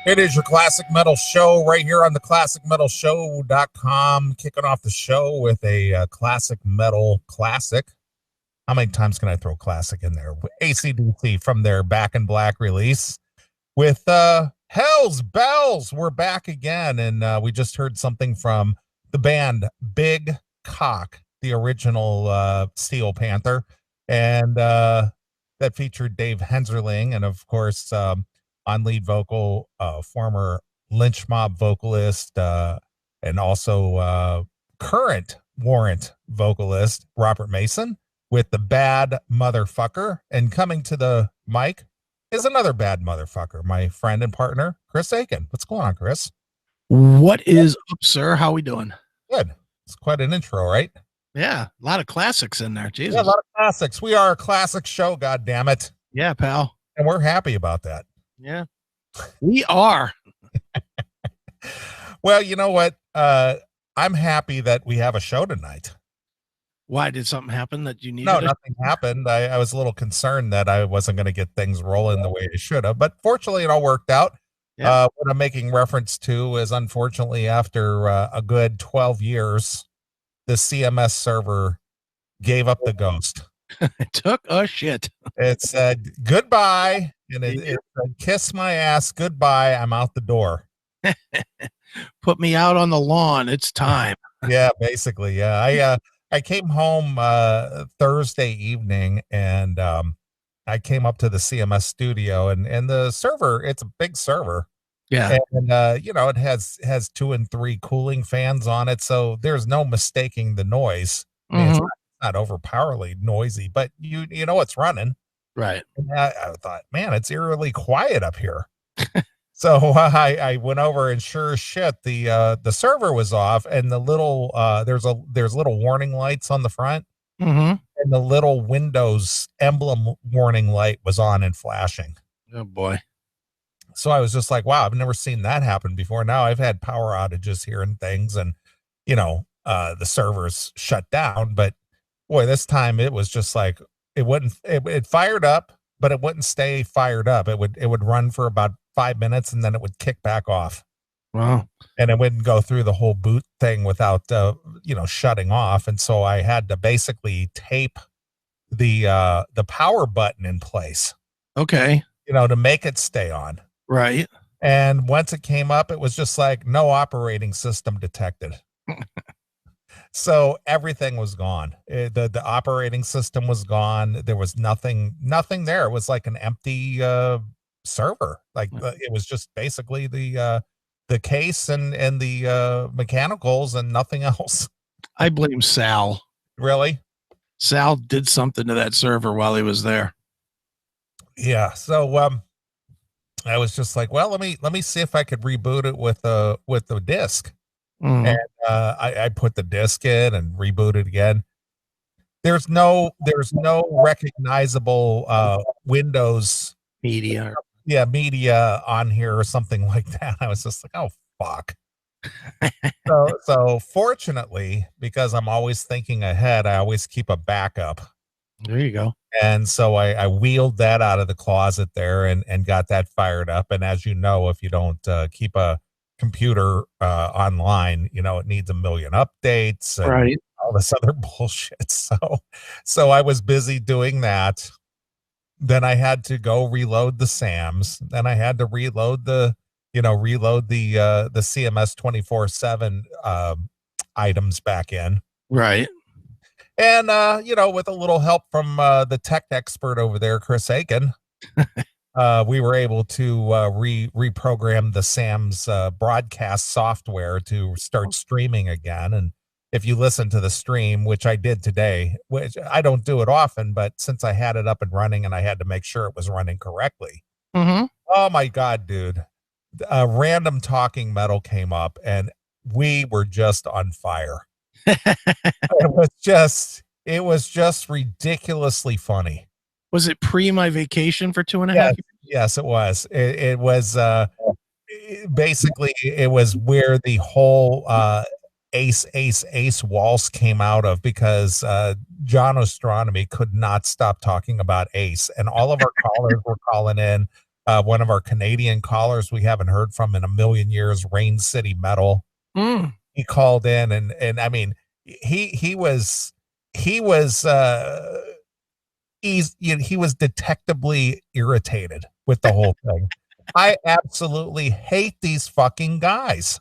It is your Classic Metal Show right here on the ClassicMetalShow.com. Kicking off the show with a classic metal classic. How many times can I throw classic in there? AC/DC from their Back in Black release with Hell's Bells. We're back again, and we just heard something from the band Big Cuck, the original Steel Panther, and that featured Dave Hensarling, and of course on lead vocal, former Lynch Mob vocalist, and also current Warrant vocalist Robert Mason with the Bad Motherfucker. And coming to the mic is another bad motherfucker, my friend and partner, Chris Aiken. What's going on, Chris? What is up, sir? How we doing? Good. It's quite an intro, right? Yeah, a lot of classics in there. Jesus. Yeah, a lot of classics. We are a classic show, God damn it. Yeah, pal. And we're happy about that. Yeah, we are. Well, you know what? I'm happy that we have a show tonight. Why, did something happen that you needed? No, nothing happened. I was a little concerned that I wasn't going to get things rolling the way it should have, but fortunately it all worked out. Yeah. What I'm making reference to is, unfortunately, after a good 12 years, the CMS server gave up the ghost. It took a shit. It said goodbye, and it said, kiss my ass, goodbye, I'm out the door. Put me out on the lawn, it's time. Yeah, basically. Yeah, I came home Thursday evening, and I came up to the CMS studio, and the server, it's a big server. Yeah. And you know, it has 2 and 3 cooling fans on it, so there's no mistaking the noise. I mean, it's not overpoweringly noisy, but you know it's running. Right. And I thought, man, it's eerily quiet up here. So I went over, and sure as shit, the server was off, and the little there's little warning lights on the front, and the little Windows emblem warning light was on and flashing. Oh boy. So I was just like, wow, I've never seen that happen before. Now I've had power outages here and things, and you know, the servers shut down, but boy, this time it was just like it fired up, but it wouldn't stay fired up. It would run for about 5 minutes, and then it would kick back off. Wow. And it wouldn't go through the whole boot thing without you know, shutting off. And so I had to basically tape the power button in place. Okay. You know, to make it stay on. Right. And once it came up, it was just like no operating system detected. So everything was gone. The operating system was gone. There was nothing there. It was like an empty server. Like it was just basically the case and the mechanicals and nothing else. I blame Sal. Really? Sal did something to that server while he was there. Yeah. So I was just like, well, let me see if I could reboot it with the disc. And I put the disc in and rebooted again. There's no recognizable Windows media on here or something like that. I was just like, oh fuck. so fortunately, because I'm always thinking ahead, I always keep a backup. There you go. And so I wheeled that out of the closet there and got that fired up. And as you know, if you don't keep a computer online, you know, it needs a million updates and right, all this other bullshit. So I was busy doing that. Then I had to go reload the SAMs. Then I had to reload the CMS 24/7 items back in. Right. And you know, with a little help from the tech expert over there, Chris Aiken, we were able to reprogram the SAM's broadcast software to start streaming again. And if you listen to the stream, which I did today, which I don't do it often, but since I had it up and running and I had to make sure it was running correctly. Oh my God, dude. Random Talking Metal came up and we were just on fire. It was just ridiculously funny. Was it pre my vacation for 2.5 years? Yes, it was. It was basically it was where the whole Ace waltz came out of, because John Ostronomy could not stop talking about Ace, and all of our callers were calling in one of our Canadian callers we haven't heard from in a million years, Rain City Metal. Mm. He called in and I mean, he was he was he was detectably irritated with the whole thing. I absolutely hate these fucking guys.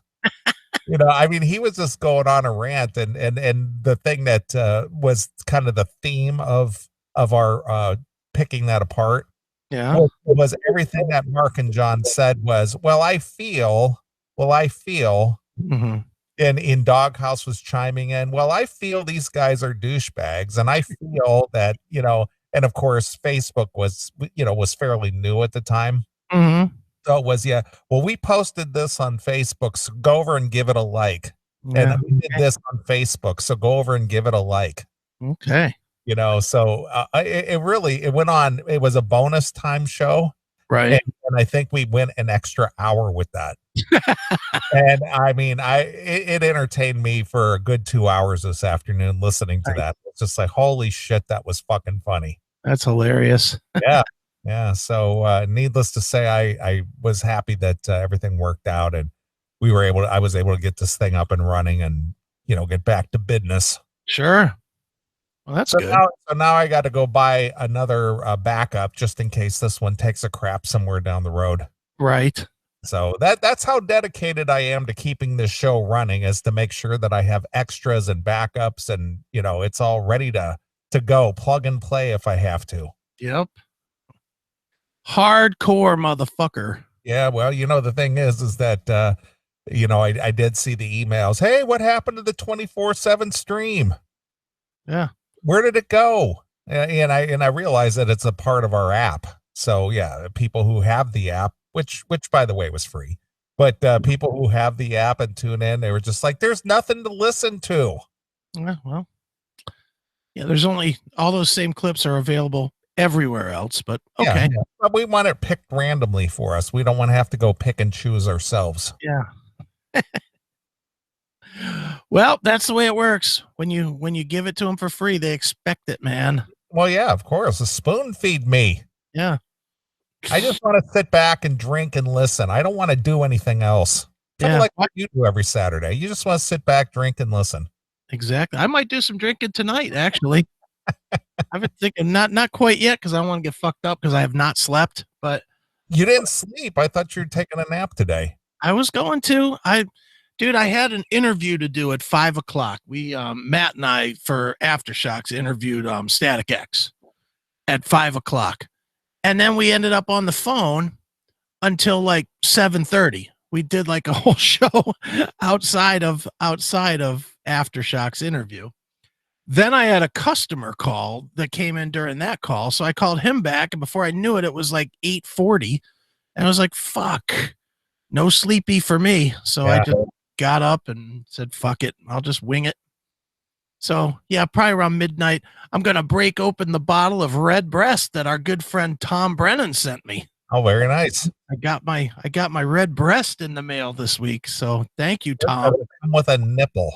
I mean, he was just going on a rant, and the thing that was kind of the theme of our picking that apart Yeah. was everything that Mark and John said was, well, I feel, Mhm. and in Doghouse was chiming in, well, I feel these guys are douchebags, and I feel that, and of course, Facebook was fairly new at the time. Mhm. So it was, yeah. Well, we posted this on Facebook, so go over and give it a like. And Yeah. we did this on Facebook, so go over and give it a like. Okay. So it went on. It was a bonus time show, Right. and I think we went an extra hour with that. And I mean, it entertained me for a good 2 hours this afternoon listening to Right. that. It's just like, holy shit, that was fucking funny. That's hilarious. Yeah. Yeah. So, needless to say, I was happy that everything worked out and I was able to get this thing up and running and, get back to business. Sure. Well, that's good. Now I got to go buy another backup just in case this one takes a crap somewhere down the road. Right. So that's how dedicated I am to keeping this show running, is to make sure that I have extras and backups and, it's all ready to go, plug and play if I have to. Yep. Hardcore motherfucker. Yeah, well, the thing is that I did see the emails. Hey, what happened to the 24/7 stream? Yeah. Where did it go? And I realized that it's a part of our app. So yeah, people who have the app, which by the way was free, but people who have the app and tune in, they were just like, there's nothing to listen to. Yeah, well, yeah, there's only all those same clips are available everywhere else, but okay. Yeah. But we want it picked randomly for us. We don't want to have to go pick and choose ourselves. Yeah. Well, that's the way it works. When you give it to them for free, they expect it, man. Well, yeah, of course. A spoon feed me. Yeah. I just want to sit back and drink and listen. I don't want to do anything else. Kind of like what you do every Saturday. You just want to sit back, drink, and listen. Exactly. I might do some drinking tonight, actually. I've been thinking not quite yet because I don't want to get fucked up because I have not slept. But you didn't sleep. I thought you were taking a nap today. I was going to. I had an interview to do at 5:00. We Matt and I for Aftershocks interviewed Static X at 5:00. And then we ended up on the phone until like 7:30. We did like a whole show outside of Aftershocks interview. Then I had a customer call that came in during that call. So I called him back, and before I knew it, it was like 8:40. And I was like, fuck, no sleepy for me. So I just got up and said, fuck it, I'll just wing it. So yeah, probably around midnight, I'm going to break open the bottle of Red Breast that our good friend Tom Brennan sent me. Oh, very nice. I got my Red Breast in the mail this week. So thank you, Tom. Does it come with a nipple?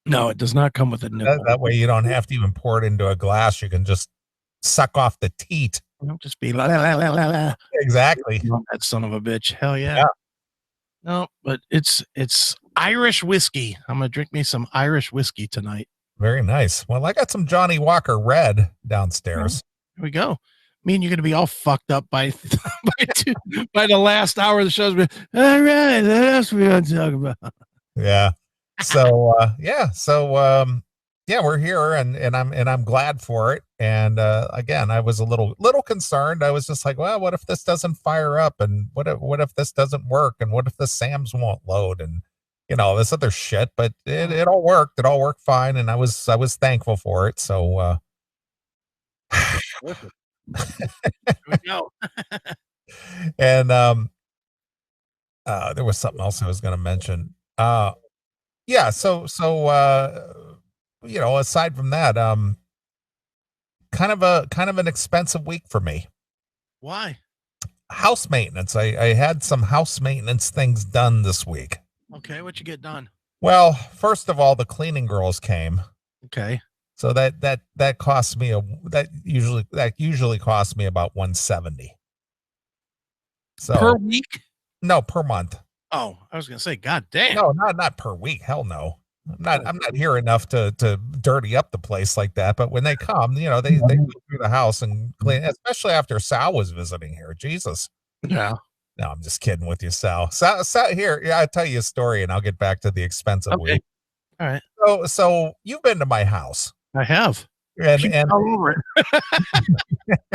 No, it does not come with a nipple. That way you don't have to even pour it into a glass. You can just suck off the teat. Don't just be la, la, la, la, la. Exactly. That son of a bitch. Hell yeah. No, but it's Irish whiskey. I'm going to drink me some Irish whiskey tonight. Very nice. Well, I got some Johnny Walker Red downstairs. Here we go. Me and you're going to be all fucked up by the last hour of the show. All right, that's what we're going to talk about. Yeah. So yeah, we're here and I'm glad for it. And again, I was a little concerned. I was just like, well, what if this doesn't fire up, and what if this doesn't work, and what if the SAMs won't load, and this other shit. But it all worked. It all worked fine, and I was thankful for it. So Here we go. And there was something else I was going to mention. Yeah, so aside from that, kind of an expensive week for me. Why? House maintenance. I had some house maintenance things done this week. Okay, what you get done? Well, first of all, the cleaning girls came. Okay. So that cost me that usually costs me about $170. Per So week? no, per month. Oh, I was gonna say, God damn. No, not per week. Hell no. I'm not here enough to dirty up the place like that. But when they come, they go through the house and clean, especially after Sal was visiting here. Jesus. Yeah. No, I'm just kidding with you, Sal. Sal here, yeah, I'll tell you a story and I'll get back to the expensive Okay. week. All right. So you've been to my house. I have. And Keep and all over it.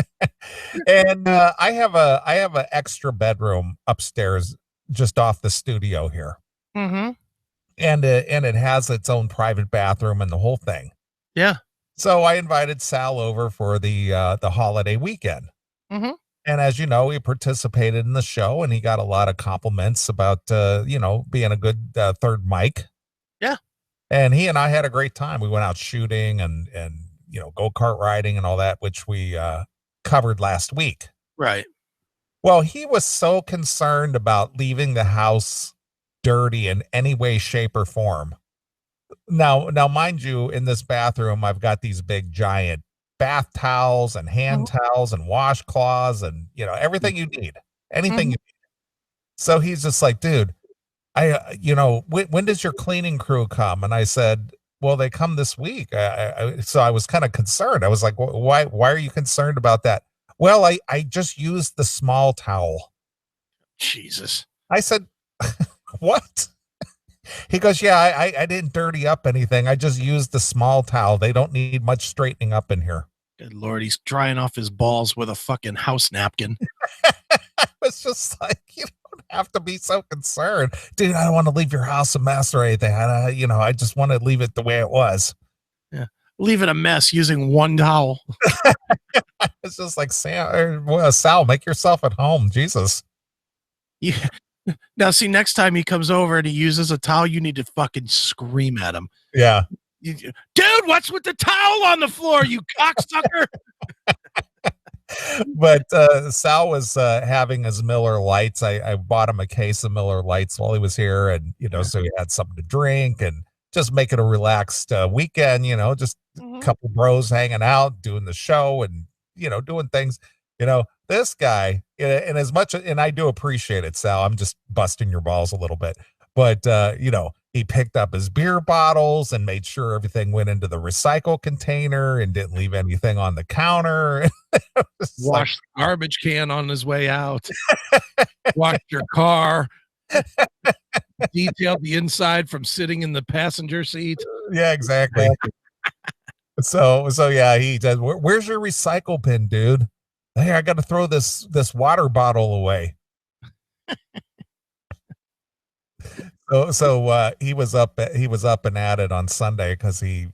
and I have an extra bedroom upstairs just off the studio here. Mm-hmm. And it has its own private bathroom and the whole thing. Yeah. So I invited Sal over for the holiday weekend. Mm-hmm. And as you know, he participated in the show and he got a lot of compliments about being a good third mic. Yeah. And he and I had a great time. We went out shooting and go-kart riding and all that, which we covered last week. Right. Well, he was so concerned about leaving the house dirty in any way, shape, or form. Now, mind you, in this bathroom, I've got these big giant bath towels and hand towels and washcloths and everything you need, anything you need. So he's just like, dude, when does your cleaning crew come? And I said, well, they come this week. So I was kind of concerned. I was like, why are you concerned about that? Well, I just used the small towel. Jesus. I said, what? He goes, yeah, I didn't dirty up anything. I just used the small towel. They don't need much straightening up in here. Good Lord, he's drying off his balls with a fucking house napkin. It's just like, you don't have to be so concerned. Dude, I don't want to leave your house a mess or anything. I just want to leave it the way it was. Yeah. Leave it a mess using one towel. It's just like, Sal, make yourself at home. Jesus. Yeah. Now, see, next time he comes over and he uses a towel, you need to fucking scream at him. Yeah. Dude, what's with the towel on the floor, you cocksucker? But Sal was having his Miller Lights. I bought him a case of Miller Lights while he was here, and so he had something to drink and just make it a relaxed weekend. Just a couple bros hanging out, doing the show, and doing things. This guy, and as much, and I do appreciate it, Sal. I'm just busting your balls a little bit, but he picked up his beer bottles and made sure everything went into the recycle container and didn't leave anything on the counter. Washed the garbage can on his way out. Washed your car. Detailed the inside from sitting in the passenger seat. Yeah, exactly. So yeah, he said, "Where's your recycle bin, dude? Hey, I got to throw this water bottle away." So he was up and at it on Sunday because he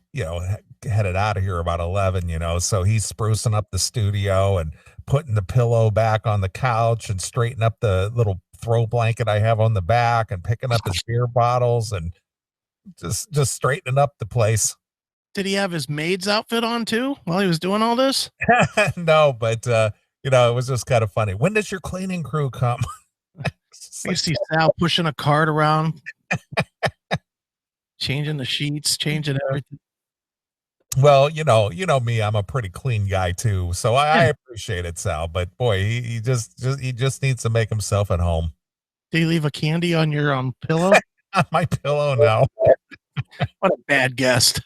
headed out of here about 11. So he's sprucing up the studio and putting the pillow back on the couch and straightening up the little throw blanket I have on the back and picking up his beer bottles and just straightening up the place. Did he have his maid's outfit on too while he was doing all this? No, but it was just kind of funny. When does your cleaning crew come? You see Sal pushing a cart around, changing the sheets, changing everything. Well, you know me, I'm a pretty clean guy too, so I appreciate it, Sal. But boy, he just needs to make himself at home. Did he leave a candy on your pillow? On my pillow now. What a bad guest.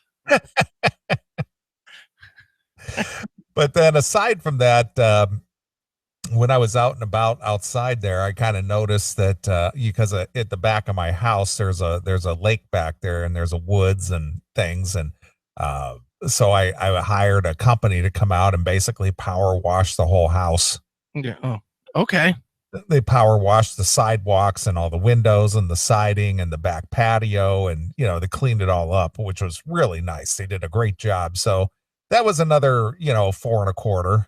But then aside from that, when I was out and about outside there, I kind of noticed that because at the back of my house, there's a lake back there and there's a woods and things. And so I hired a company to come out and basically power wash the whole house. Yeah. Oh, okay. They power washed the sidewalks and all the windows and the siding and the back patio. And, they cleaned it all up, which was really nice. They did a great job. So that was another, $4.25.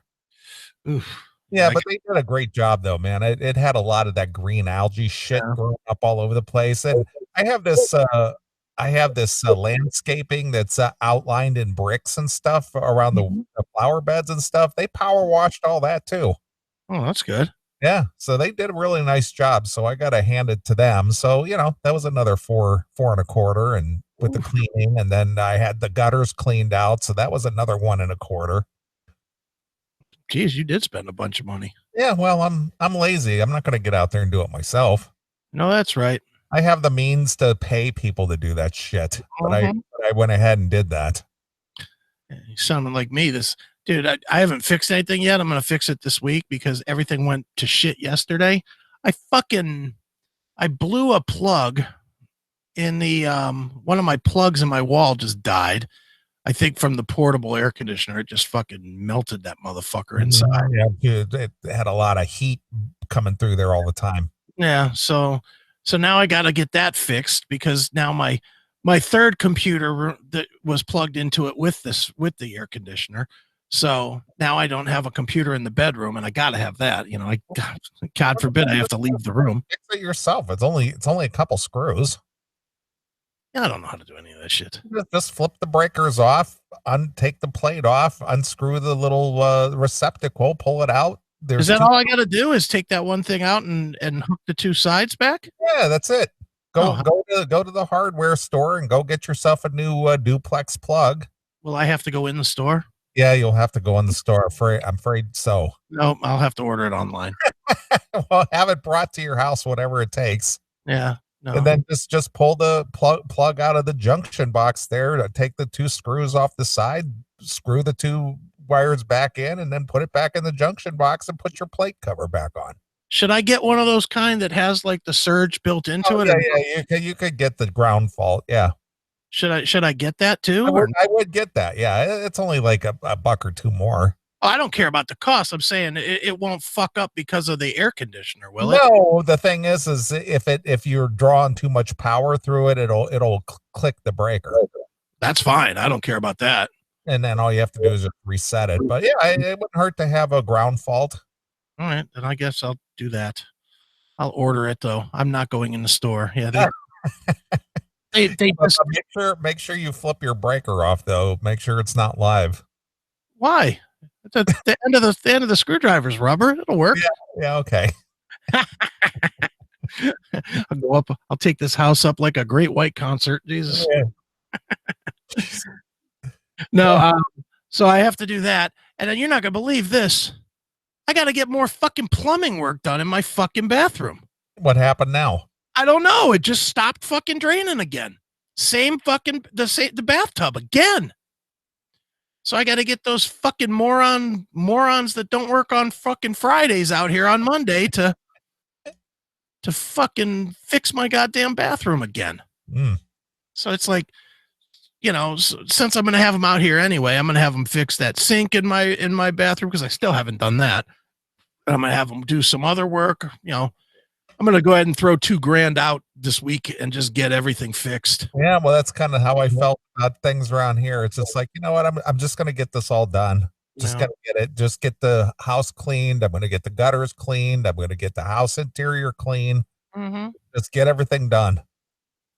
Oof. Yeah, but they did a great job though, man. It had a lot of that green algae shit growing up all over the place. And I have this landscaping that's outlined in bricks and stuff around the flower beds and stuff. They power washed all that too. Oh, that's good. Yeah, so they did a really nice job. So I got to hand it to them. So that was another $4.25, and with the cleaning, and then I had the gutters cleaned out, so that was another $1.25. geez, you did spend a bunch of money. Yeah, well, I'm lazy. I'm not going to get out there and do it myself. No, that's right. I have the means to pay people to do that shit, but Mhm. I went ahead and did that. You sounded like me. This dude, I haven't fixed anything yet. I'm gonna fix it this week because everything went to shit yesterday. I blew a plug in the one of my plugs in my wall just died. I think from the portable air conditioner, it just fucking melted that motherfucker inside. Yeah, dude, it had a lot of heat coming through there all the time. Yeah, so now I got to get that fixed because now my third computer that was plugged into it with the air conditioner. So now I don't have a computer in the bedroom, and I got to have that. You know, God forbid I have to leave the room. Fix it yourself. It's only a couple screws. Yeah, I don't know how to do any of that shit. Just flip the breakers off, take the plate off, unscrew the little receptacle, pull it out. Is that all I got to do? Is take that one thing out and hook the two sides back? Yeah, that's it. Go to the hardware store and go get yourself a new duplex plug. Will I have to go in the store? Yeah, you'll have to go in the store. I'm afraid so. No, I'll have to order it online. Well, have it brought to your house, whatever it takes. Yeah. No. And then just pull the plug out of the junction box there to take the two screws off the side, screw the two wires back in, and then put it back in the junction box and put your plate cover back on. Should I get one of those kind that has like the surge built into it? Yeah, you could get the ground fault. Yeah. Should I get that too? I would get that. Yeah, it's only like a buck or two more. Oh, I don't care about the cost. I'm saying it won't fuck up because of the air conditioner, will it? No, the thing is if you're drawing too much power through it, it'll click the breaker. That's fine. I don't care about that. And then all you have to do is just reset it. But yeah, it wouldn't hurt to have a ground fault. All right, then I guess I'll do that. I'll order it though. I'm not going in the store. Yeah, they just make sure you flip your breaker off though. Make sure it's not live. Why? The end of the screwdriver's rubber. It'll work. Yeah, okay. I'll go up. I'll take this house up like a great white concert. Jesus. Yeah. No, so I have to do that. And then you're not gonna believe this. I gotta get more fucking plumbing work done in my fucking bathroom. What happened now? I don't know. It just stopped fucking draining again. Same fucking the bathtub again. So I got to get those fucking morons that don't work on fucking Fridays out here on Monday to fucking fix my goddamn bathroom again. So it's like, you know, since I'm going to have them out here anyway, I'm going to have them fix that sink in my bathroom because I still haven't done that. I'm going to have them do some other work. You know, I'm going to go ahead and throw $2,000 out this week and just get everything fixed. Yeah, well, that's kind of how I felt about things around here. It's just like, you know what? I'm just going to get this all done. Just got to get it. Just get the house cleaned. I'm going to get the gutters cleaned. I'm going to get the house interior clean. Just get everything done.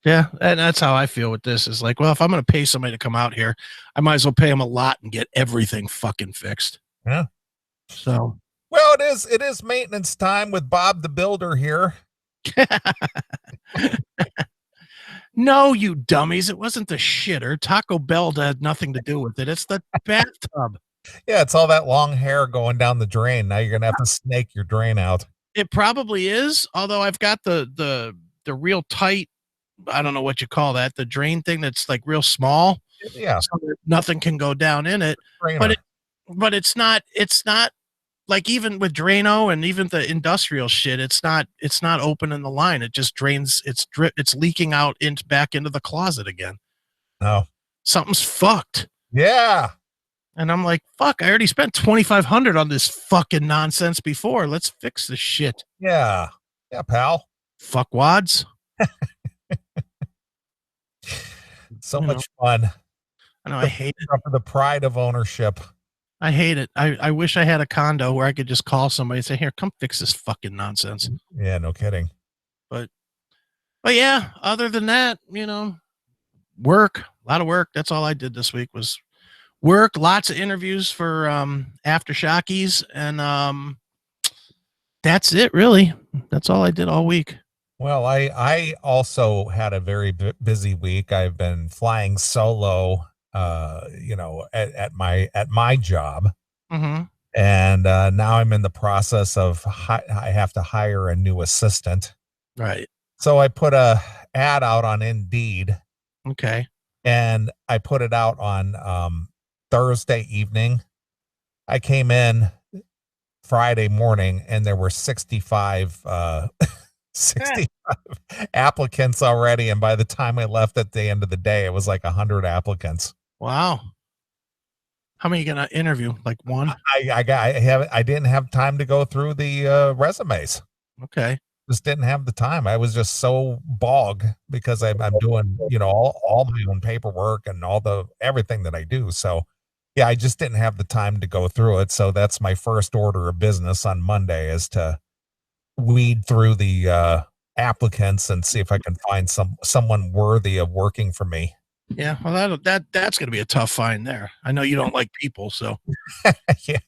Yeah, and that's how I feel with this. Is like, well, if I'm going to pay somebody to come out here, I might as well pay them a lot and get everything fucking fixed. Yeah. So. Well, it is maintenance time with Bob the Builder here. No, you dummies. It wasn't the shitter. Taco Bell had nothing to do with it. It's the bathtub. Yeah, it's all that long hair going down the drain. Now you're going to have to snake your drain out. It probably is, although I've got the real tight, I don't know what you call that, the drain thing that's like real small. Yeah. So that nothing can go down in it. Drainer. But it's not like even with Drano and even the industrial shit, it's not open in the line. It just drains. It's leaking out back into the closet again. No, something's fucked. Yeah. And I'm like, fuck, I already spent $2,500 on this fucking nonsense before. Let's fix this shit. Yeah. Yeah, pal. Fuck wads. So much fun. I know, I hate it. For the pride of ownership. I hate it. I wish I had a condo where I could just call somebody and say, here, come fix this fucking nonsense. Yeah, no kidding. But yeah, other than that, you know, work, a lot of work. That's all I did this week was work, lots of interviews for Aftershockies, and that's it, really. That's all I did all week. Well, I also had a very busy week. I've been flying solo, you know, at my job. And now I'm in the process of I have to hire a new assistant. Right. So I put a ad out on Indeed, Okay. and I put it out on Thursday evening. I came in Friday morning, and there were 65 65 applicants already, and by the time I left at the end of the day, it was like 100 applicants. Wow. How many are you gonna interview? Like one? I didn't have time to go through the resumes. Okay. Just didn't have the time. I was just so bogged because I'm doing, all my own paperwork and everything that I do. So yeah, I just didn't have the time to go through it. So that's my first order of business on Monday, is to weed through the applicants and see if I can find someone worthy of working for me. Yeah. Well, that's gonna be a tough find there. I know you don't like people, so Yeah.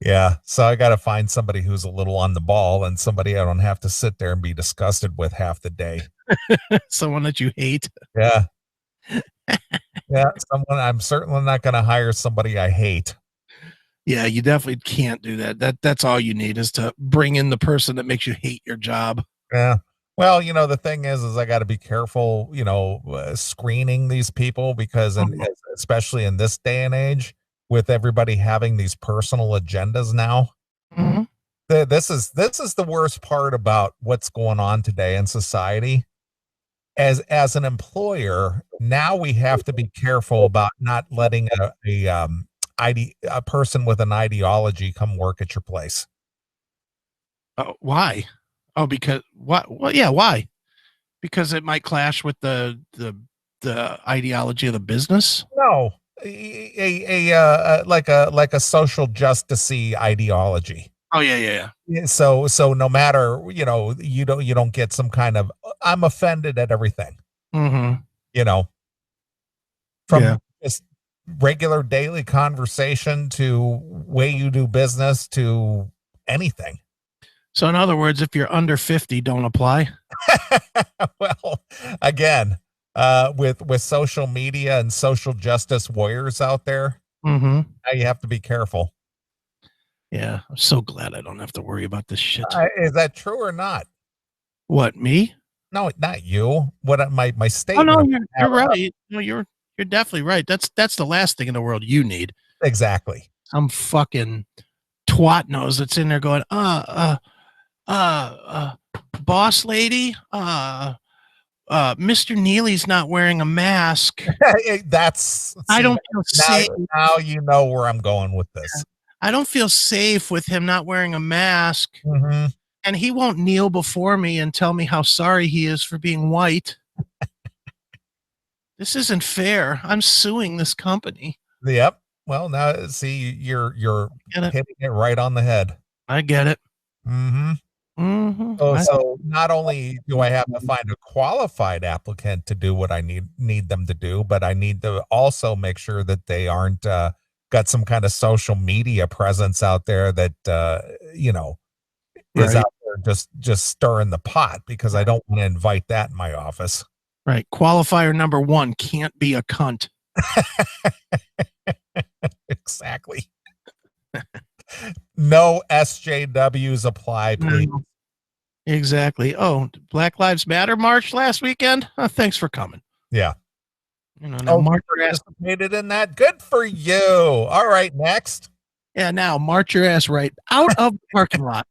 Yeah. So I got to find somebody who's a little on the ball, and somebody I don't have to sit there and be disgusted with half the day. someone that you hate. Yeah. Yeah. I'm certainly not going to hire somebody I hate. Yeah, you definitely can't do that. That's all you need, is to bring in the person that makes you hate your job. Yeah. Well, the thing is I got to be careful, screening these people, because, especially in this day and age, with everybody having these personal agendas now, Mhm. this is the worst part about what's going on today in society. As an employer, now we have to be careful about not letting a person with an ideology come work at your place. Oh, why? Oh, because what? Well, yeah, why? Because it might clash with the ideology of the business. No, like a social justicey ideology. Oh yeah, yeah, yeah. Yeah, so no matter, you don't get some kind of, I'm offended at everything, Mm-hmm. you know, Yeah. from just regular daily conversation to way you do business to anything. So in other words, if you're under 50, don't apply. Well, again, with social media and social justice warriors out there, Mm-hmm. now you have to be careful. Yeah, I'm so glad I don't have to worry about this shit. Is that true or not? What, me? No, not you. What my Oh statement no, of you're right. No, you're definitely right. That's the last thing in the world you need. exactly. Some fucking twat nose that's in there going, uh, boss lady, Mr. Neely's not wearing a mask. That's I see, don't feel now safe. now you know where I'm going with this. I don't feel safe with him not wearing a mask. Hmm. And he won't kneel before me and tell me how sorry he is for being white. This isn't fair. I'm suing this company. Yep. Well, now see, you're Get it? hitting it right on the head. I get it. Hmm. Mm-hmm. So not only do I have to find a qualified applicant to do what I need them to do, but I need to also make sure that they aren't got some kind of social media presence out there that is Right. out there just stirring the pot, because I don't want to invite that in my office. Right. Qualifier number 1 can't be a cunt. Exactly. No SJWs apply, please. No. Exactly. Oh, Black Lives Matter march last weekend? Oh, thanks for coming. Yeah. Now march your ass. Participated in that. Good for you. All right, next. Yeah, now march your ass right out of the parking lot.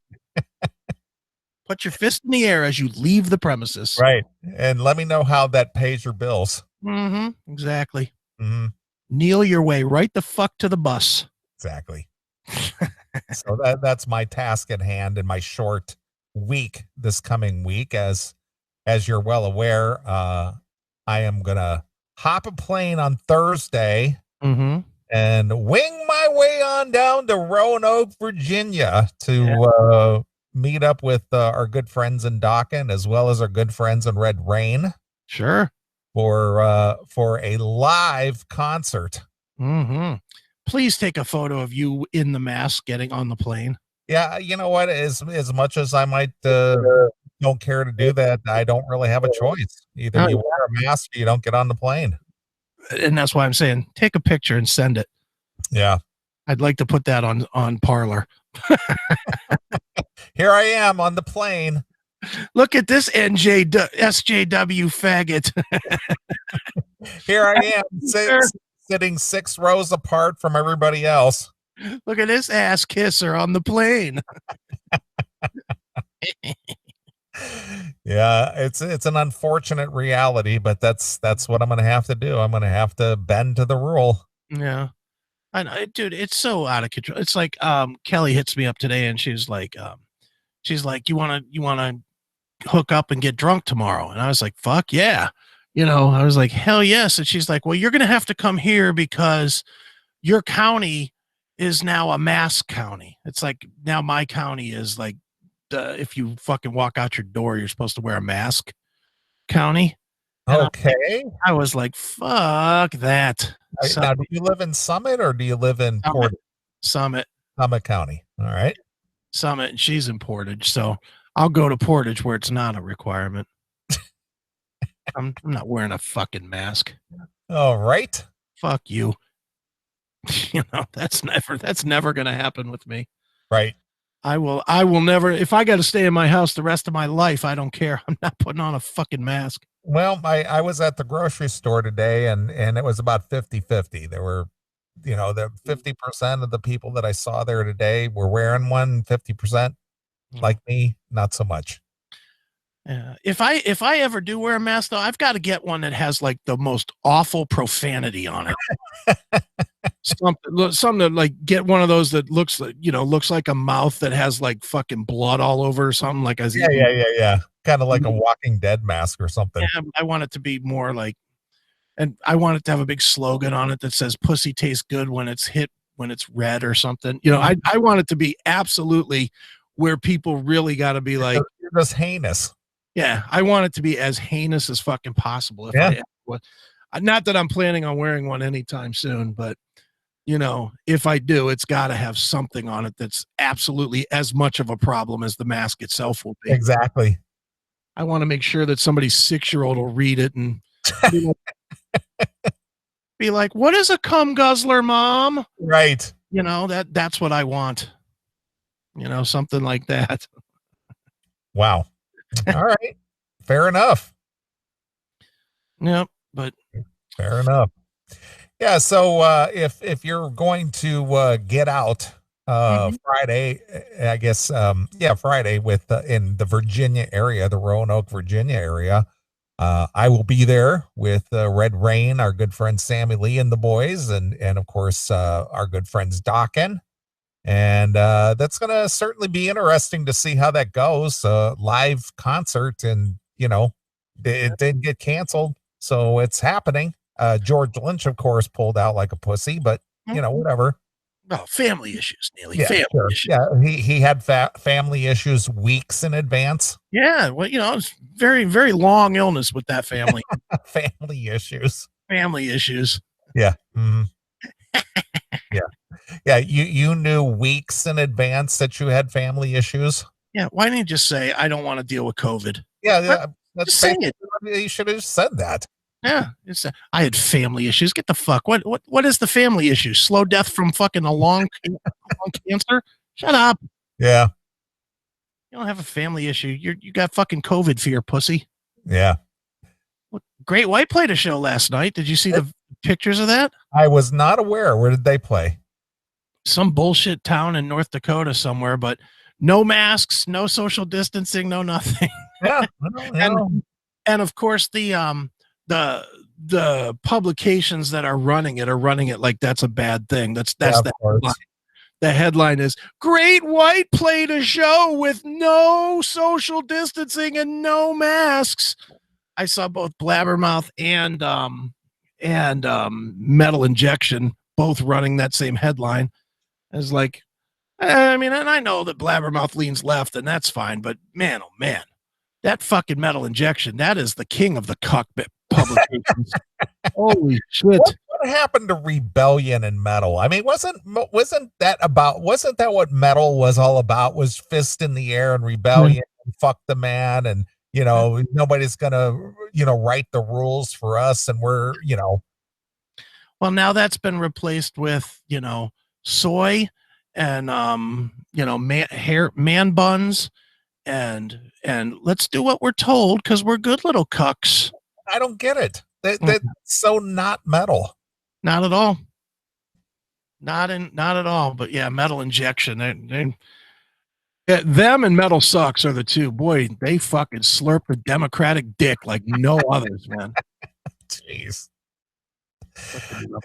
Put your fist in the air as you leave the premises. Right. And let me know how that pays your bills. Mm-hmm. Exactly. Mm-hmm. Kneel your way right the fuck to the bus. Exactly. So that's my task at hand in my short week this coming week. As you're well aware, I am gonna hop a plane on Thursday Mm-hmm. and wing my way on down to Roanoke, Virginia, to meet up with our good friends in Dawkins, as well as our good friends in Red Rain, Sure. for a live concert. Mm-hmm. Please take a photo of you in the mask getting on the plane. Yeah, you know what? As much as I might don't care to do that, I don't really have a choice. Either you wear a mask or you don't get on the plane. And that's why I'm saying take a picture and send it. Yeah. I'd like to put that on Parlor. Here I am on the plane. Look at this SJW faggot. Here I am sitting 6 rows apart from everybody else. Look at this ass kisser on the plane. Yeah, it's an unfortunate reality, but that's what I'm going to have to do. I'm going to have to bend to the rule. Yeah. I know, dude, it's so out of control. It's like Kelly hits me up today and she's like, you wanna hook up and get drunk tomorrow? And I was like, fuck yeah. I was like, hell yes. And she's like, well, you're gonna have to come here because your county is now a mask county. It's like now my county is like if you fucking walk out your door, you're supposed to wear a mask county. And okay. I was like, fuck that. Now, do you live in Summit or do you live in Portage? Summit County. All right. Summit, and she's in Portage, so I'll go to Portage where it's not a requirement. I'm not wearing a fucking mask. All right. Fuck you. That's never gonna happen with me. Right. I will never. If I got to stay in my house the rest of my life, I don't care. I'm not putting on a fucking mask. Well, I was at the grocery store today and it was about 50-50. There were, the 50% of the people that I saw there today were wearing one, 50% like me, not so much. Yeah. If I ever do wear a mask though, I've got to get one that has like the most awful profanity on it. something like get one of those that looks like a mouth that has like fucking blood all over or something like as yeah. Kind of like a Walking Dead mask or something. Yeah, I want it to be more like, and I want it to have a big slogan on it that says "Pussy tastes good when it's red" or something. I want it to be absolutely where people really got to be like, you're just heinous. Yeah, I want it to be as heinous as fucking possible. Not that I'm planning on wearing one anytime soon, but if I do, it's got to have something on it that's absolutely as much of a problem as the mask itself will be. Exactly. I want to make sure that somebody's 6-year-old will read it and be like, what is a cum guzzler, Mom? Right. That's what I want. Something like that. Wow. All right. Fair enough. Yep. But fair enough. Yeah. So if you're going to get out Friday, I guess, Friday with in the Virginia area, the Roanoke, Virginia area, I will be there with Red Rain, our good friend Sammy Lee and the boys, and of course our good friends Dawkin. And that's going to certainly be interesting to see how that goes. Live concert, and it did get canceled, so it's happening. George Lynch, of course, pulled out like a pussy, but whatever. Oh, family issues, Neely. Yeah, family sure. issues. Yeah, he had family issues weeks in advance. Yeah, well, it's very, very long illness with that family. Family issues. Family issues. Yeah. Mm-hmm. Yeah. You knew weeks in advance that you had family issues. Yeah. Why didn't you just say I don't want to deal with COVID? Yeah, that's just say it. You should have said that. Yeah, I had family issues. Get the fuck. What is the family issue? Slow death from fucking a long cancer? Shut up. Yeah. You don't have a family issue. You got fucking COVID fear, pussy. Yeah. Great White played a show last night. Did you see the pictures of that? I was not aware. Where did they play? Some bullshit town in North Dakota somewhere, but no masks, no social distancing, no nothing. Yeah. And of course the publications that are running it like that's a bad thing. That's the headline. The headline is Great White played a show with no social distancing and no masks. I saw both Blabbermouth and Metal Injection both running that same headline. It's like, I mean, and I know that Blabbermouth leans left and that's fine, but man, oh man, that fucking Metal Injection, that is the king of the Cuck publications. Holy shit. What happened to rebellion and metal? I mean, wasn't that what metal was all about? Was fist in the air and rebellion and fuck the man, and nobody's gonna write the rules for us, and we're Well, now that's been replaced with soy and man buns and let's do what we're told because we're good little cucks. I don't get it. That's so not metal. Not at all. Not at all. But yeah, Metal Injection. Them and Metal Sucks are the two. Boy, they fucking slurp the Democratic dick like no others, man. Jeez.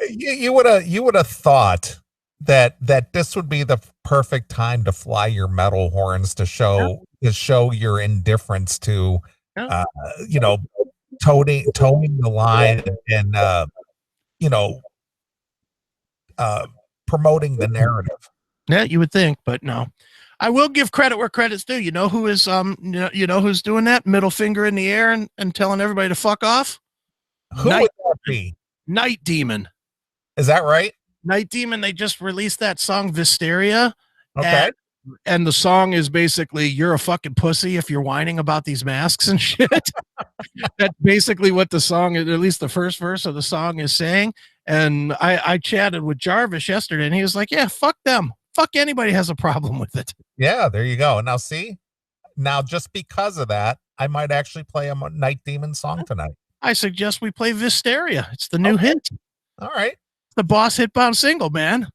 You would have thought that this would be the perfect time to fly your metal horns to show your indifference to toting the line and promoting the narrative. Yeah, you would think, but no. I will give credit where credit's due. You know who is who's doing that? Middle finger in the air and telling everybody to fuck off? Who would that be? Night Demon. Is that right? Night Demon, they just released that song Visteria. Okay. And the song is basically, you're a fucking pussy if you're whining about these masks and shit. That's basically what the song, at least the first verse of the song, is saying. And I chatted with Jarvis yesterday, and he was like, yeah, fuck them. Fuck anybody has a problem with it. Yeah, there you go. Now, see? Now, just because of that, I might actually play a Night Demon song tonight. I suggest we play Visteria. It's the new hit. All right. The Boss Hitbound single, man.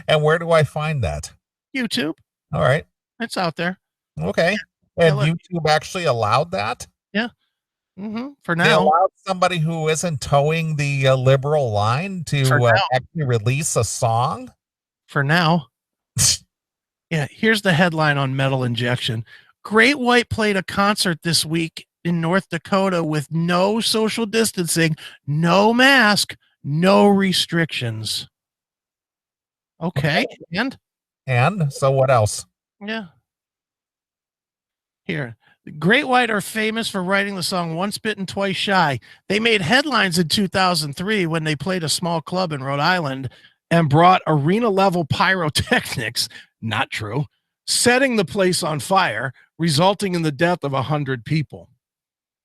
And where do I find that? YouTube. All right. It's out there. Okay. And YouTube actually allowed that? Yeah. For now. They allowed somebody who isn't towing the liberal line to actually release a song? For now. Yeah. Here's the headline on Metal Injection. Great White played a concert this week in North Dakota with no social distancing, no mask, no restrictions. Okay. And so what else? Yeah. Here. Great White are famous for writing the song Once Bitten, Twice Shy. They made headlines in 2003 when they played a small club in Rhode Island and brought arena-level pyrotechnics, not true, setting the place on fire, resulting in the death of 100 people.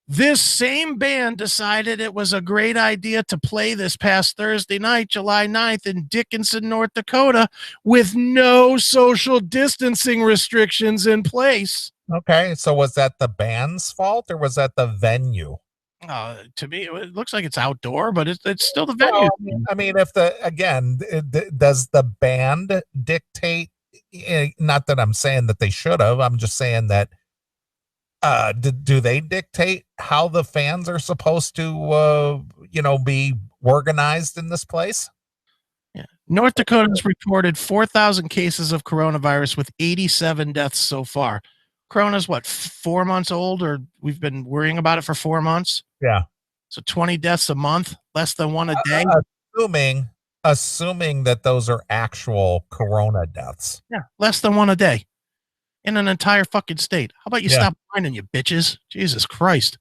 This same band decided it was a great idea to play this past Thursday night, July 9th, in Dickinson, North Dakota, with no social distancing restrictions in place. Okay, so was that the band's fault or was that the venue? To me, it looks like it's outdoor, but it's still the venue. Well, I mean, if does the band dictate? Not that I'm saying that they should have. I'm just saying that do they dictate how the fans are supposed to be organized in this place? Yeah. North Dakota has reported 4,000 cases of coronavirus with 87 deaths so far. Corona's what, 4 months old, or we've been worrying about it for 4 months? Yeah. So 20 deaths a month, less than one a day. Assuming that those are actual corona deaths. Yeah, less than one a day in an entire fucking state. How about you stop whining, you bitches? Jesus Christ.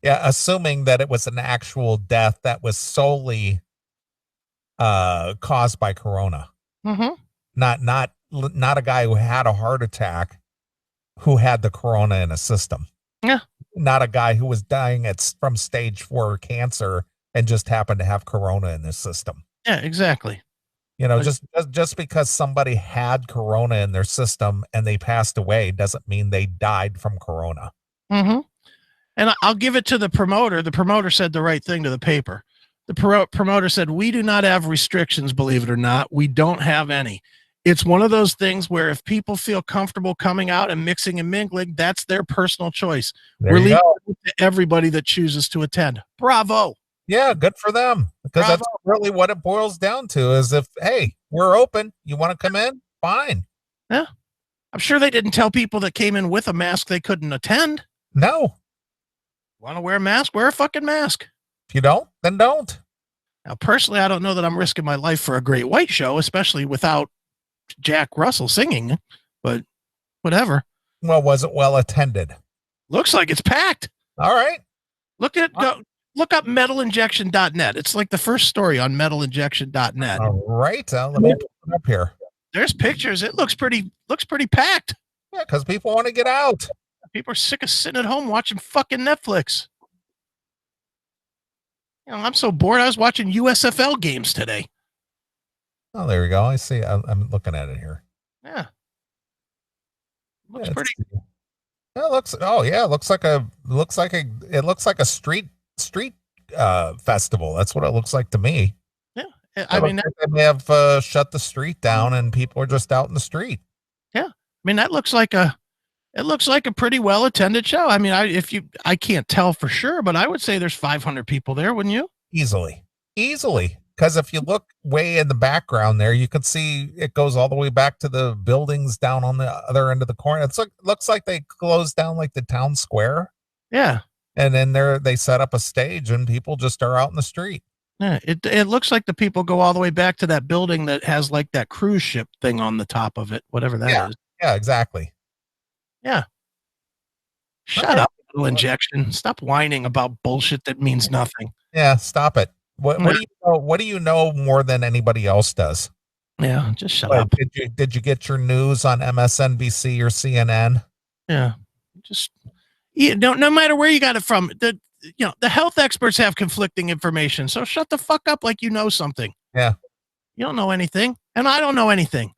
Yeah, assuming that it was an actual death that was solely caused by corona. Mm-hmm. Not a guy who had a heart attack who had the corona in his system. Yeah. Not a guy who was dying from stage 4 cancer and just happened to have corona in his system. Yeah, exactly. Just because somebody had corona in their system and they passed away doesn't mean they died from corona. Mm-hmm. And I'll give it to the promoter. The promoter said the right thing to the paper. The promoter said, we do not have restrictions, believe it or not. We don't have any. It's one of those things where if people feel comfortable coming out and mixing and mingling, that's their personal choice. We're leaving it to everybody that chooses to attend. Bravo. Yeah, good for them. Because that's really what it boils down to is hey, we're open. You want to come in? Fine. Yeah. I'm sure they didn't tell people that came in with a mask they couldn't attend. No. Want to wear a mask? Wear a fucking mask. If you don't, then don't. Now, personally, I don't know that I'm risking my life for a Great White show, especially without Jack Russell singing, but whatever. Well, was it well attended? Looks like it's packed. All right. Look up metalinjection.net. It's like the first story on metalinjection.net. All right. Let me put it up here. There's pictures. It looks pretty packed. Yeah, because people want to get out. People are sick of sitting at home watching fucking Netflix. I'm so bored. I was watching USFL games today. Oh, there we go. I see. I'm looking at it here. Yeah. Looks Yeah, pretty. it looks. Oh yeah, it looks like a street festival. That's what it looks like to me. Yeah. It looks like they may have shut the street down and people are just out in the street. Yeah. I mean, that looks like a pretty well attended show. I mean, I can't tell for sure, but I would say there's 500 people there, wouldn't you? Easily. Because if you look way in the background there, you can see it goes all the way back to the buildings down on the other end of the corner. Looks like they closed down like the town square. Yeah. And then they set up a stage and people just are out in the street. Yeah. It looks like the people go all the way back to that building that has like that cruise ship thing on the top of it, whatever that is. Yeah, exactly. Yeah. Shut up, little injection. Stop whining about bullshit that means nothing. Yeah, stop it. What do you know? What do you know more than anybody else does? Yeah, just shut up. Did you get your news on MSNBC or CNN? Yeah, just no matter where you got it from. The health experts have conflicting information, so shut the fuck up like you know something. Yeah, you don't know anything, and I don't know anything.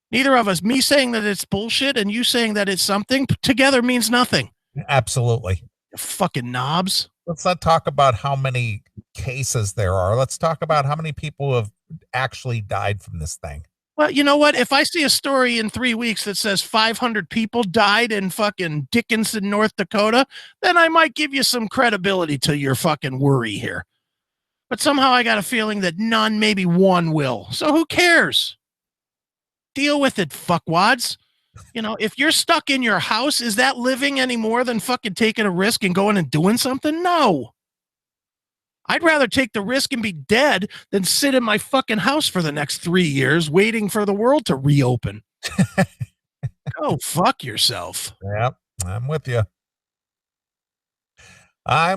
Neither of us. Me saying that it's bullshit and you saying that it's something together means nothing. Absolutely. You fucking knobs. Let's not talk about how many cases there are. Let's talk about how many people have actually died from this thing. Well, you know what? If I see a story in 3 weeks that says 500 people died in fucking Dickinson, North Dakota, then I might give you some credibility to your fucking worry here. But somehow I got a feeling that none, maybe one will. So who cares? Deal with it, fuckwads. If you're stuck in your house, is that living any more than fucking taking a risk and going and doing something? No. I'd rather take the risk and be dead than sit in my fucking house for the next 3 years waiting for the world to reopen. Go fuck yourself. Yep, I'm with you. I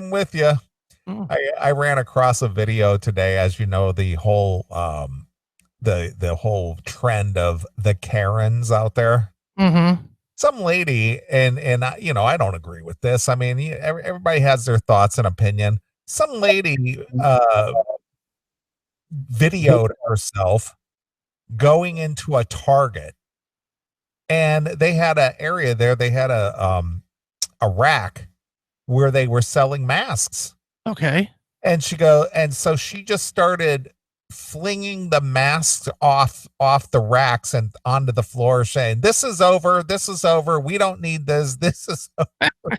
ran across a video today, as you know, the whole the whole trend of the Karens out there. Mm-hmm. Some lady, and I don't agree with this. I mean, everybody has their thoughts and opinion. Some lady videoed herself going into a Target, and they had an area there. They had a rack where they were selling masks. Okay. And so she just started flinging the masks off the racks and onto the floor, saying, "This is over. We don't need this. This is over."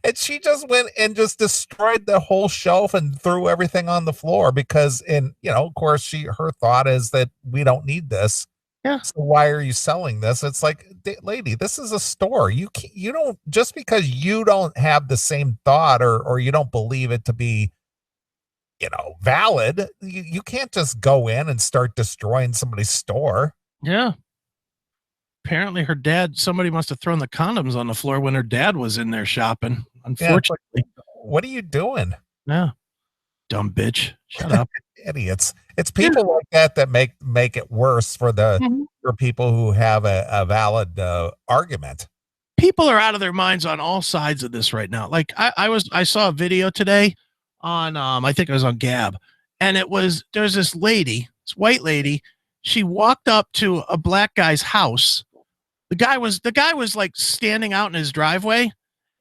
And she just went and just destroyed the whole shelf and threw everything on the floor because, of course, her thought is that we don't need this. Yeah. So why are you selling this? It's like, lady, this is a store. You don't, just because you don't have the same thought or you don't believe it to be, valid, you can't just go in and start destroying somebody's store. Yeah. Apparently somebody must have thrown the condoms on the floor when her dad was in there shopping. Unfortunately. Yeah, what are you doing? Yeah. Dumb bitch. Shut up. Idiots. It's people like that make it worse for people who have a valid argument. People are out of their minds on all sides of this right now. Like I saw a video today on I think it was on Gab, and there's this white lady. She walked up to a black guy's house. The guy was like standing out in his driveway,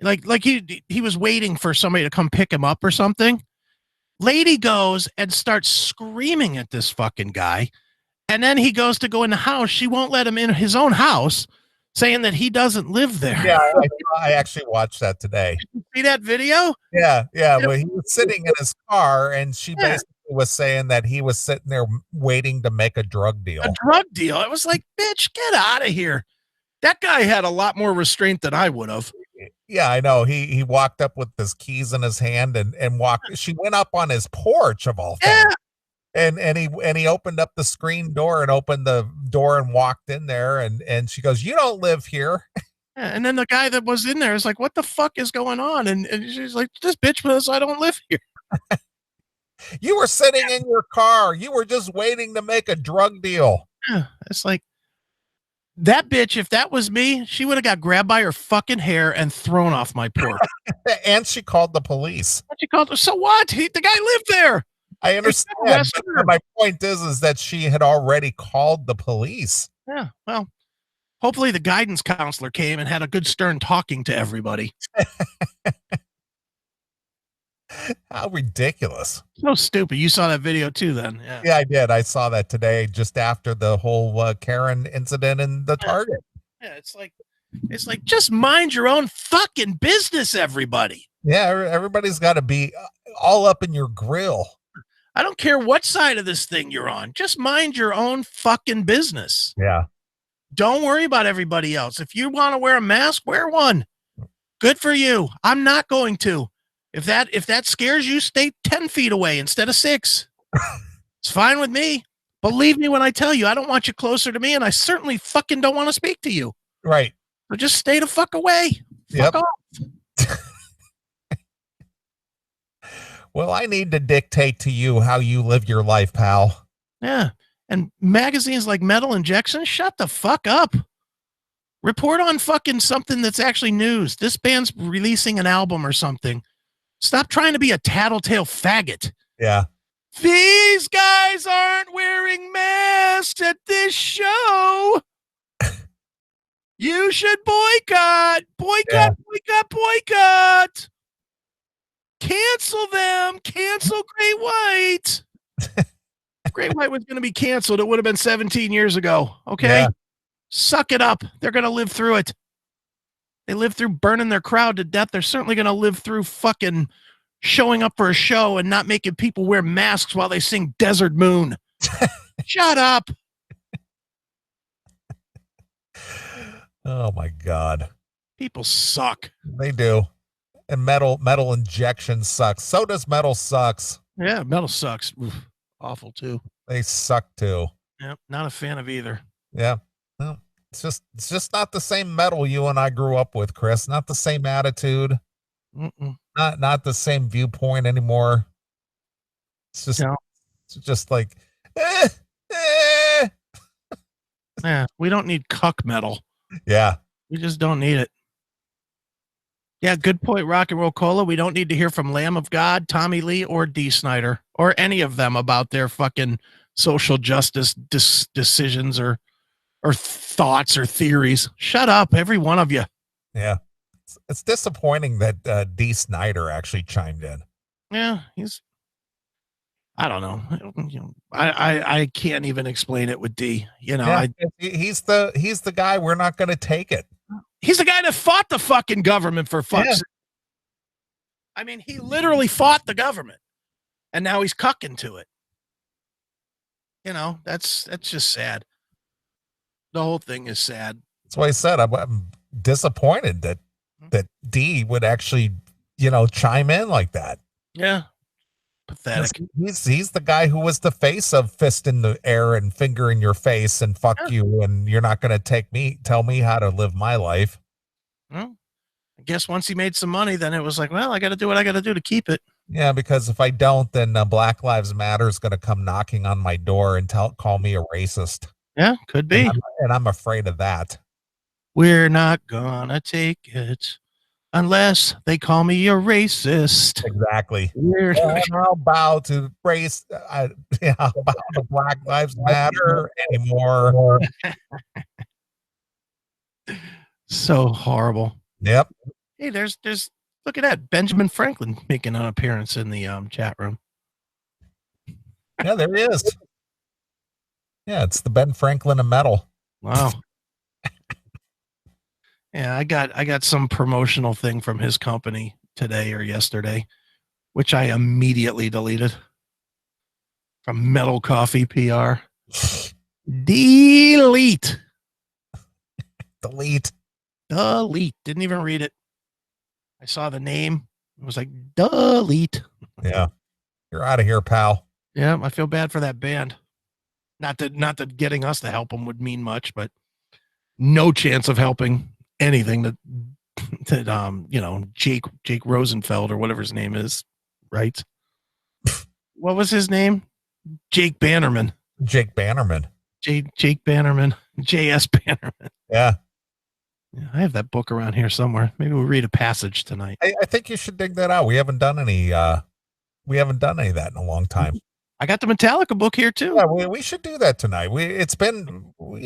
like he was waiting for somebody to come pick him up or something. Lady goes and starts screaming at this fucking guy, and then he goes to go in the house. She won't let him in his own house, saying that he doesn't live there. Yeah, I actually watched that today. Did you see that video? Yeah. Well, he was sitting in his car, and she basically was saying that he was sitting there waiting to make a drug deal. A drug deal. I was like, bitch, get out of here. That guy had a lot more restraint than I would have. Yeah, I know. He walked up with his keys in his hand and walked. She went up on his porch of all things. Yeah. And he opened up the screen door and opened the door and walked in there and she goes, "You don't live here." Yeah, and then the guy that was in there is like, "What the fuck is going on?" And she's like, "This bitch says I don't live here." You were sitting in your car. You were just waiting to make a drug deal. Yeah, it's like that bitch. If that was me, she would have got grabbed by her fucking hair and thrown off my porch. And she called the police. What she called? So what? The guy lived there. I understand, but my point is that she had already called the police. Yeah, well, hopefully the guidance counselor came and had a good stern talking to everybody. How ridiculous. So stupid. You saw that video too then. Yeah, I did. I saw that today just after the whole Karen incident in the Target. Yeah, it's like just mind your own fucking business, everybody. Yeah, everybody's got to be all up in your grill. I don't care what side of this thing you're on. Just mind your own fucking business. Yeah. Don't worry about everybody else. If you want to wear a mask, wear one. Good for you. I'm not going to. If that scares you, stay 10 feet away instead of 6. It's fine with me. Believe me when I tell you, I don't want you closer to me, and I certainly fucking don't want to speak to you. Right. So just stay the fuck away. Fuck off. Well, I need to dictate to you how you live your life, pal. Yeah. And magazines like Metal Injection, shut the fuck up. Report on fucking something that's actually news. This band's releasing an album or something. Stop trying to be a tattletale faggot. Yeah. These guys aren't wearing masks at this show. You should boycott. Boycott, boycott, boycott. Cancel them. Cancel Great White. Great White was going to be canceled. It would have been 17 years ago. Okay? Yeah. Suck it up. They're going to live through it. They lived through burning their crowd to death. They're certainly going to live through fucking showing up for a show and not making people wear masks while they sing Desert Moon. Shut up. Oh my God. People suck. They do. And metal injection sucks. So does metal sucks. Yeah, metal sucks. Oof, awful too. They suck too. Yep, not a fan of either. Yeah. Well, it's just not the same metal you and I grew up with, Chris. Not the same attitude. Not the same viewpoint anymore. It's just like Yeah, we don't need cuck metal. Yeah. We just don't need it. Yeah, good point, Rock and Roll Cola. We don't need to hear from Lamb of God, Tommy Lee, or Dee Snider, or any of them about their fucking social justice decisions or thoughts or theories. Shut up, every one of you. Yeah. It's disappointing that Dee Snider actually chimed in. Yeah, I don't know. I can't even explain it with D. He's the guy. We're not going to take it. He's the guy that fought the fucking government for fuck's sake. I mean, he literally fought the government, and now he's cucking to it. That's just sad. The whole thing is sad. That's why I said I'm disappointed that D would actually, chime in like that. Yeah. Pathetic. He's the guy who was the face of fist in the air and finger in your face and fuck you, and you're not going to tell me how to live my life. Well, I guess once he made some money, then it was like, well, I got to do what I got to do to keep it. Yeah, because if I don't, then Black Lives Matter is going to come knocking on my door and call me a racist. Yeah, could be. And I'm afraid of that. We're not gonna take it unless they call me a racist. Exactly. How about to race? How about the Black Lives Matter anymore? So horrible. Yep. Hey, there's look at that, Benjamin Franklin making an appearance in the chat room. Yeah, there he is. Yeah, it's the Ben Franklin of metal. Wow. Yeah, I got some promotional thing from his company today or yesterday, which I immediately deleted from Metal Coffee PR. Delete. Didn't even read it. I saw the name. It was like, delete. Yeah. You're out of here, pal. Yeah, I feel bad for that band. Not that getting us to help them would mean much, but no chance of helping anything that Jake Rosenfeld or whatever his name is, right? What was his name? Jake Bannerman. Jake Bannerman. Jake Bannerman. JS Bannerman. Yeah. I have that book around here somewhere. Maybe we'll read a passage tonight. I think you should dig that out. We haven't done any of that in a long time. I got the Metallica book here too. Yeah, we should do that tonight. It's been, we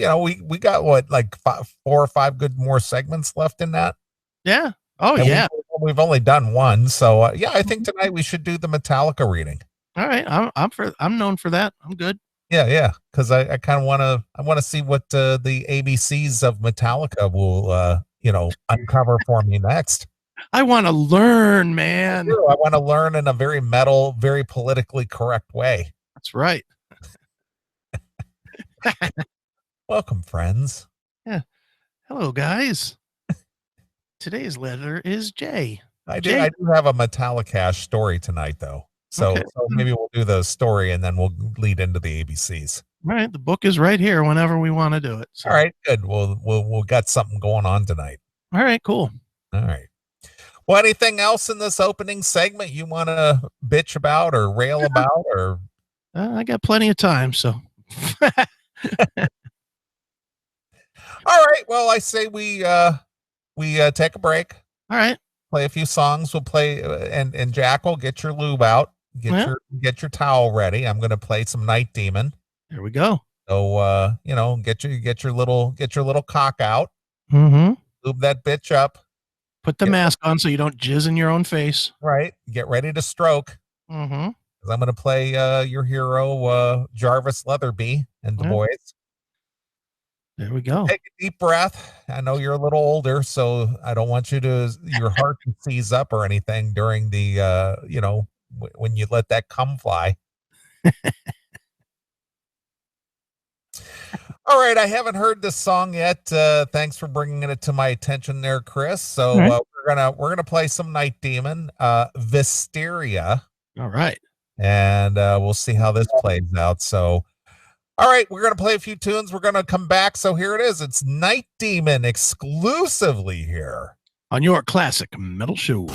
got what, like 4 or 5 good more segments left in that. Yeah. Oh, And yeah. we've only done one, so yeah, I think tonight we should do the Metallica reading. All right, I'm known for that. I'm good. Yeah, because I kind of want to see what the ABCs of Metallica will uncover for me next. I want to learn, man. I want to learn in a very metal, very politically correct way. That's right. Welcome, friends. Yeah. Hello, guys. Today's letter is J. I do have a Metallica story tonight, though. So, Okay. so maybe we'll do the story and then we'll lead into the ABCs. All right, the book is right here whenever we want to do it. So. All right, good. We'll got something going on tonight. All right, cool. All right. Well, anything else in this opening segment you want to bitch about or rail about, or? I got plenty of time, so. All right. Well, I say we take a break. All right. Play a few songs. We'll play and Jack will get your lube out. Get your towel ready. I'm going to play some Night Demon. There we go. So get your little cock out. Mm-hmm. Lube that bitch up. Put the mask on so you don't jizz in your own face. Right. Get ready to stroke. Mm-hmm. Because I'm going to play your hero Jarvis Leatherby and the boys. There we go. Take a deep breath. I know you're a little older, so I don't want your heart to seize up or anything during the when you let that cum fly. All right, I haven't heard this song yet. Thanks for bringing it to my attention there, Chris. So we're gonna play some Night Demon, Visteria. All right, and we'll see how this plays out. So, all right, we're gonna play a few tunes. We're gonna come back. So here it is. It's Night Demon exclusively here on your classic metal show.